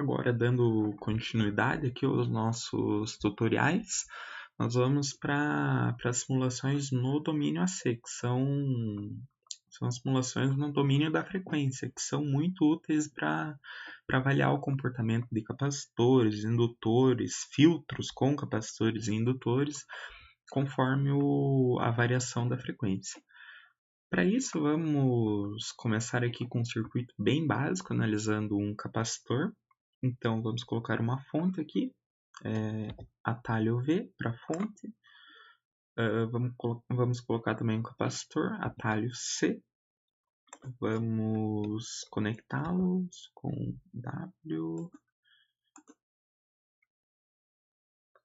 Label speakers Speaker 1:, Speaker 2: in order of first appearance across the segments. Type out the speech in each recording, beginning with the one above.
Speaker 1: Agora, dando continuidade aqui aos nossos tutoriais, nós vamos para as simulações no domínio AC, que são as simulações no domínio da frequência, que são muito úteis para avaliar o comportamento de capacitores, indutores, filtros com capacitores e indutores, conforme a variação da frequência. Para isso, vamos começar aqui com um circuito bem básico, analisando um capacitor. Então, vamos colocar uma fonte aqui, atalho V para fonte. Vamos colocar também um capacitor, atalho C. Vamos conectá-los com W.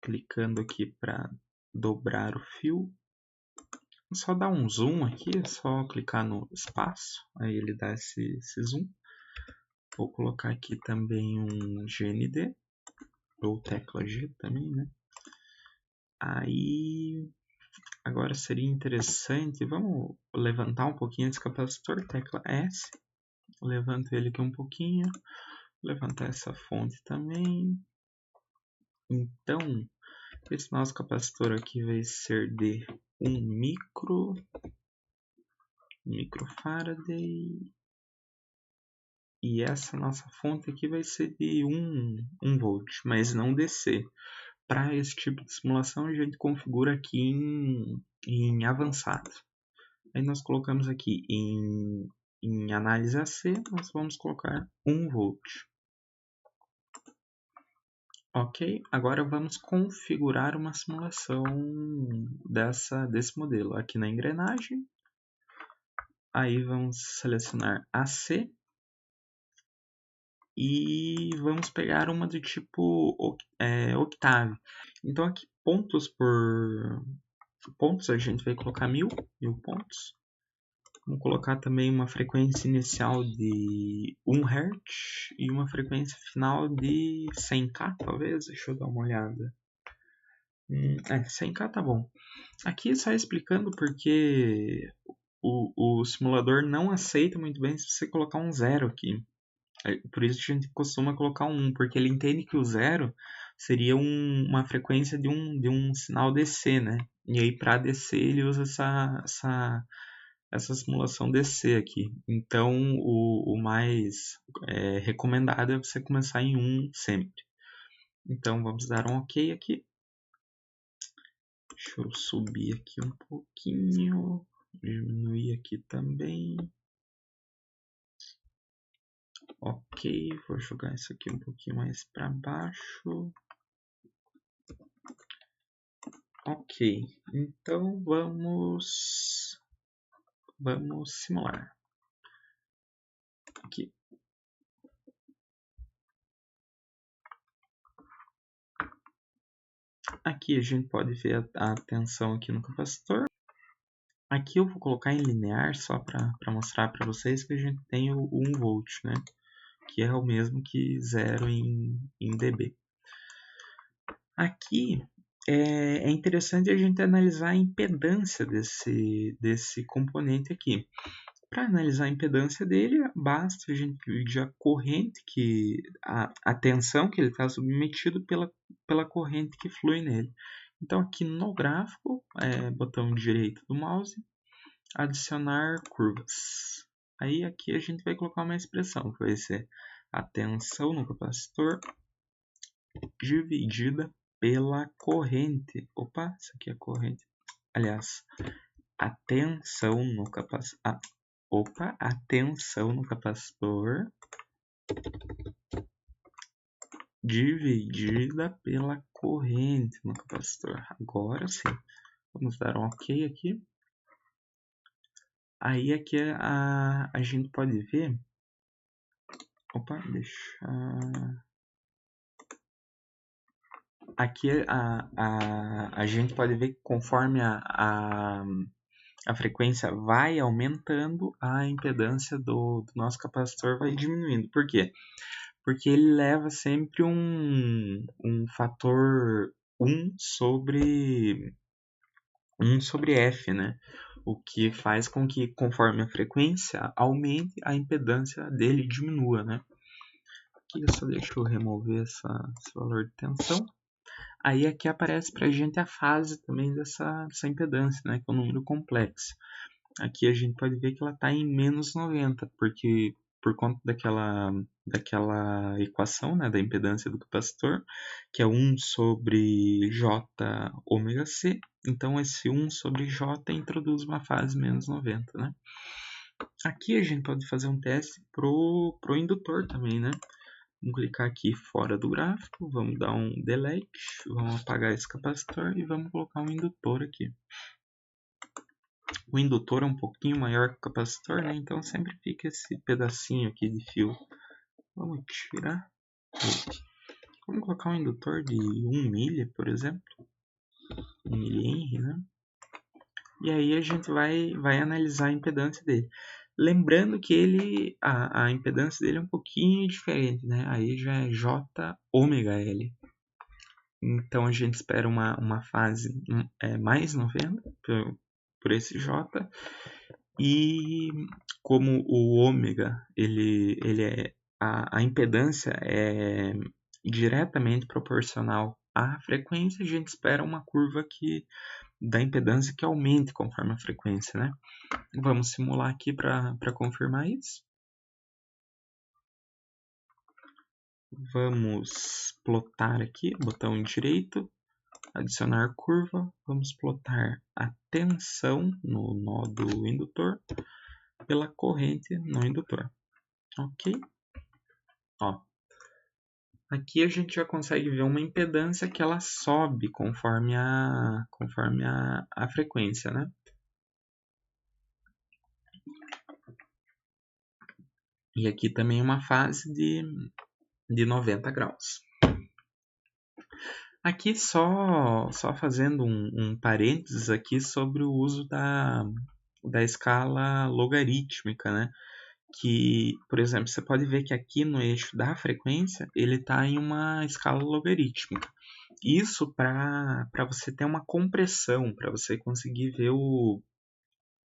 Speaker 1: Clicando aqui para dobrar o fio. Só dar um zoom aqui, é só clicar no espaço, aí ele dá esse zoom. Vou colocar aqui também um GND, ou tecla G também, né? Aí, agora seria interessante, vamos levantar um pouquinho esse capacitor, tecla S. Levanto ele aqui um pouquinho, levantar essa fonte também. Então, esse nosso capacitor aqui vai ser de 1 microfarad. E essa nossa fonte aqui vai ser de 1 volt, mas não DC. Para esse tipo de simulação, a gente configura aqui em avançado. Aí nós colocamos aqui em análise AC, nós vamos colocar 1 volt. Ok, agora vamos configurar uma simulação desse modelo. Aqui na engrenagem, aí vamos selecionar AC. E vamos pegar uma do tipo octave. Então aqui pontos a gente vai colocar 1000 pontos. Vamos colocar também uma frequência inicial de 1 Hz e uma frequência final de 100K, talvez. Deixa eu dar uma olhada. 100K tá bom. Aqui só explicando porque o simulador não aceita muito bem se você colocar um 0 aqui. Por isso a gente costuma colocar um 1, porque ele entende que o 0 seria uma frequência de um sinal DC, né? E aí para DC ele usa essa simulação DC aqui. Então o mais recomendado é você começar em 1 sempre. Então vamos dar um OK aqui. Deixa eu subir aqui um pouquinho, diminuir aqui também. Ok, vou jogar isso aqui um pouquinho mais para baixo. Ok, então vamos simular. Aqui. Aqui a gente pode ver a tensão aqui no capacitor. Aqui eu vou colocar em linear só para mostrar para vocês que a gente tem o 1 volt, né? Que é o mesmo que 0 em dB. Aqui é interessante a gente analisar a impedância desse componente aqui. Para analisar a impedância dele, basta a gente medir a corrente, a tensão que ele está submetido pela corrente que flui nele. Então aqui no gráfico, botão direito do mouse, adicionar curvas. Aí aqui a gente vai colocar uma expressão que vai ser a tensão no capacitor dividida pela corrente. Opa, isso aqui é corrente. Aliás, a tensão no capacitor. A tensão no capacitor dividida pela corrente no capacitor. Agora sim. Vamos dar um OK aqui. Aí aqui a gente pode ver. Opa, deixa. Aqui a gente pode ver que conforme a frequência vai aumentando, a impedância do nosso capacitor vai diminuindo. Por quê? Porque ele leva sempre um fator 1 sobre F, né? O que faz com que, conforme a frequência aumente, a impedância dele diminua, né? aqui, só deixa eu remover esse valor de tensão. Aí aqui aparece para a gente a fase também dessa impedância, né, que é um número complexo. Aqui a gente pode ver que ela está em menos 90, porque por conta daquela equação, né, da impedância do capacitor, que é 1 sobre J ômega C. Então, esse 1 sobre J introduz uma fase menos 90, né? Aqui a gente pode fazer um teste pro indutor também, né? Vamos clicar aqui fora do gráfico, vamos dar um delete, vamos apagar esse capacitor e vamos colocar um indutor aqui. O indutor é um pouquinho maior que o capacitor, né? Então sempre fica esse pedacinho aqui de fio. Vamos tirar. Vamos colocar um indutor de 1 milha, por exemplo. 1 milihenry, né? E aí a gente vai analisar a impedância dele. Lembrando que a impedância dele é um pouquinho diferente, né? Aí já é J ômega L. Então a gente espera uma fase mais 90 por esse J. E como o ômega, a impedância é diretamente proporcional à frequência, a gente espera uma curva da impedância que aumente conforme a frequência, né? Vamos simular aqui para confirmar isso. Vamos plotar aqui, botão direito, adicionar curva. Vamos plotar a tensão no nó do indutor pela corrente no indutor. Ok? Ó, aqui a gente já consegue ver uma impedância que ela sobe conforme a frequência, né? E aqui também uma fase de 90 graus. Aqui só fazendo um parênteses aqui sobre o uso da escala logarítmica, né? Que, por exemplo, você pode ver que aqui no eixo da frequência ele está em uma escala logarítmica. Isso para você ter uma compressão, para você conseguir ver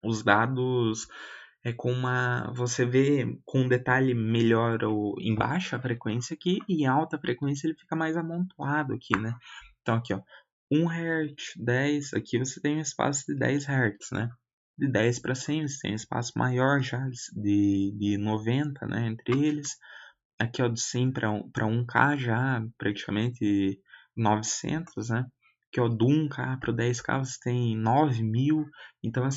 Speaker 1: os dados você vê com um detalhe melhor em baixa frequência aqui e em alta frequência ele fica mais amontoado aqui, né? Então aqui, ó, 1 Hz, 10, aqui você tem um espaço de 10 Hz, né? De 10 para 100 você tem um espaço maior já de 90, né, entre eles. Aqui, ó, de 100 para 1K já praticamente 900, né? Aqui, ó, do 1K para o 10K você tem 9.000. Então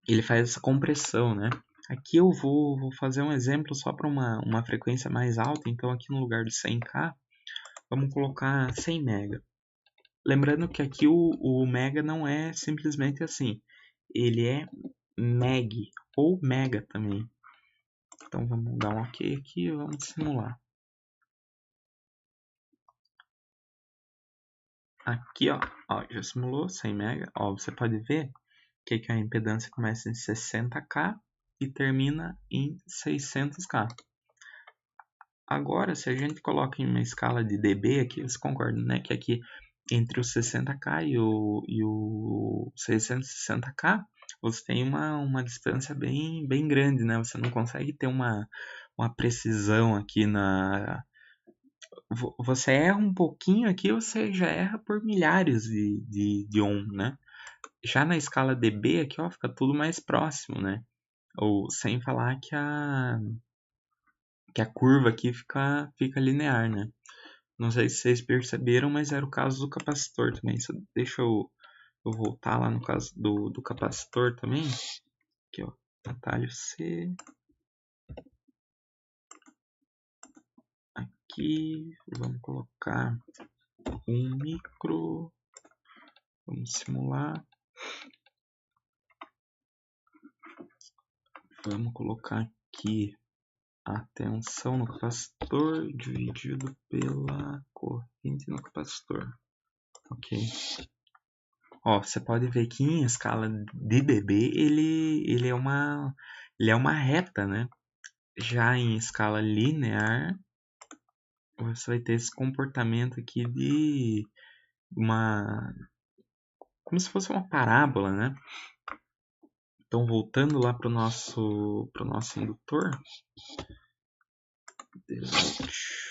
Speaker 1: ele faz essa compressão, né? Aqui eu vou fazer um exemplo só para uma frequência mais alta. Então aqui no lugar de 100K, vamos colocar 100 MB. Lembrando que aqui o mega não é simplesmente assim. Ele é meg ou mega também. Então vamos dar um ok aqui e vamos simular. Aqui, ó, já simulou 100 MB. Ó, você pode ver que a impedância começa em 60K e termina em 600K. Agora, se a gente coloca em uma escala de dB aqui, você concorda, né? Que aqui entre o 60K e o 660K, você tem uma distância bem grande, né? Você não consegue ter uma precisão aqui Você erra um pouquinho aqui, você já erra por milhares de ohm, né? Já na escala dB aqui, ó, fica tudo mais próximo, né? Ou sem falar que a curva aqui fica linear, né? Não sei se vocês perceberam, mas era o caso do capacitor também. Deixa eu voltar lá no caso do capacitor também. Aqui, ó, atalho C. Aqui, vamos colocar um micro. Vamos simular. Vamos colocar aqui a tensão no capacitor dividido pela corrente no capacitor. Ok. Ó, você pode ver que em escala de dB ele é uma reta, né? Já em escala linear, você vai ter esse comportamento aqui de como se fosse uma parábola, né? Então, voltando lá para o nosso indutor,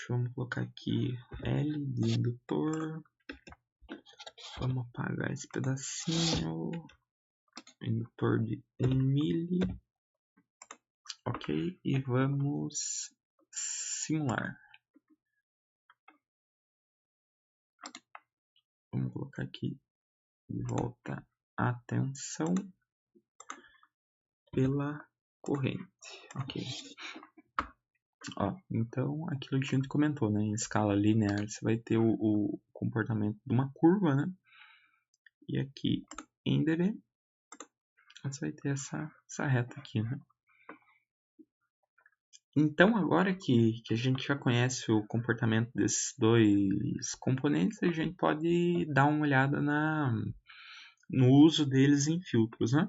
Speaker 1: Vamos colocar aqui L de indutor. Vamos apagar esse pedacinho. Indutor de 1 mili. Ok, e vamos simular. Vamos colocar aqui de volta a tensão pela corrente. Ok. Ó, então, aquilo que a gente comentou, né? Em escala linear, você vai ter o comportamento de uma curva, né? E aqui em dB, você vai ter essa reta aqui, né? Então, agora que a gente já conhece o comportamento desses dois componentes, a gente pode dar uma olhada no uso deles em filtros, né?